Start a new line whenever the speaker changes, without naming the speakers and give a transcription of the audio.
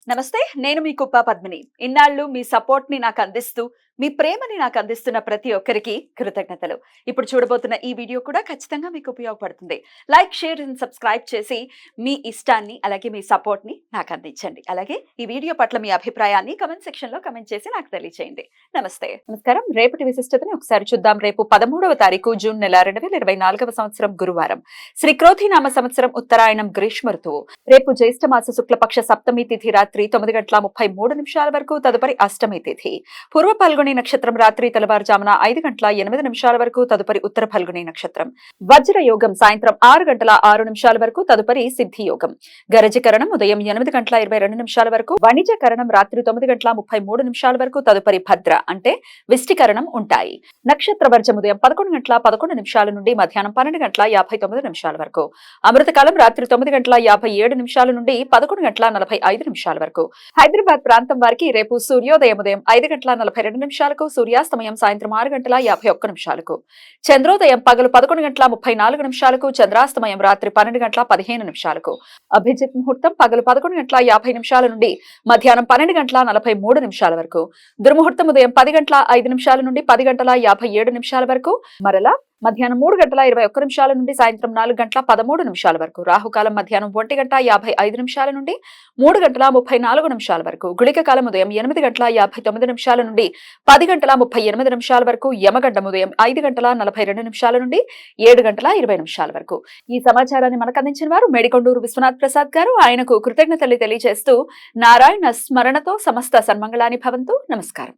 నమస్తే. నేను మీ కుప్ప పద్మిని. ఇన్నాళ్ళు మీ సపోర్ట్‌ని నాకందిస్తూ, మీ ప్రేమని నాకందిస్తున్న ప్రతి ఒక్కరికి కృతజ్ఞతలు. ఇప్పుడు చూడబోతున్న ఈ వీడియో కూడా ఖచ్చితంగా మీకు ఉపయోగపడుతుంది. లైక్, షేర్ అండ్ సబ్స్క్రైబ్ చేసి మీ ఇష్టాన్ని అలాగే మీ సపోర్ట్‌ని నాకందించండి. అలాగే ఈ వీడియో పట్ల మీ అభిప్రాయాన్ని కామెంట్ సెక్షన్‌లో కామెంట్ చేసి నాకు తెలియజేయండి. నమస్తే. నమస్కారం. రేపటి విశిష్టతని ఒకసారి చూద్దాం. రేపు 13వ తారీఖు జూన్ నెల 2024వ సంవత్సరం గురువారం. శ్రీ క్రోధినామ సంవత్సరం ఉత్తరాయణం గ్రీష్మ ఋతువు. రేపు జ్యేష్ఠ మాస శుక్లపక్ష సప్తమి తిథి రాత్రి 9:33 వరకు, తదుపరి అష్టమి తిథి. పూర్వ ఫల్గుని నక్షత్రం రాత్రి తెల్లవారుజామున 5:08 వరకు, తదుపరి ఉత్తర ఫల్గుని నక్షత్రం. వజ్ర యోగం సాయంత్రం 6:06 వరకు, తదుపరి సిద్ధి యోగం. గరజకరణం ఉదయం 8:22 వరకు, వణిజకరణం రాత్రి 9:33 వరకు, తదుపరి భద్ర అంటే విష్టికరణం ఉంటాయి. నక్షత్ర వర్జం ఉదయం 11:11 నుండి మధ్యాహ్నం 12:59 వరకు. అమృతకాలం రాత్రి 9:57 నుండి 11:45 వరకు. హైదరాబాద్ ప్రాంతం వారికి రేపు సూర్యోదయం ఉదయం 5:42 సూర్యాస్తమయం సాయంత్రం 6:51. చంద్రోదయం పగలు 11:34, చంద్రాస్తమయం రాత్రి 12:15. అభిజిత్ ముహూర్తం పగలు 11:50 నుండి మధ్యాహ్నం 12:43 వరకు. దుర్ముహూర్తం ఉదయం 10:05 నుండి 10:57 వరకు. మరలా మధ్యాహ్నం 3:21 నుండి సాయంత్రం 4:13 వరకు. రాహుకాలం మధ్యాహ్నం 1:55 నుండి 3:34 వరకు. గుళిక కాలం ఉదయం 8:59 నుండి 10:38 వరకు. యమగండం ఉదయం 5:42 నుండి 7:20 వరకు. ఈ సమాచారాన్ని మనకు అందించిన వారు మేడికొండూరు విశ్వనాథ్ ప్రసాద్ గారు. ఆయనకు కృతజ్ఞతలు తెలియజేస్తూ నారాయణ స్మరణతో సమస్త సన్మంగళాని భవంతు. నమస్కారం.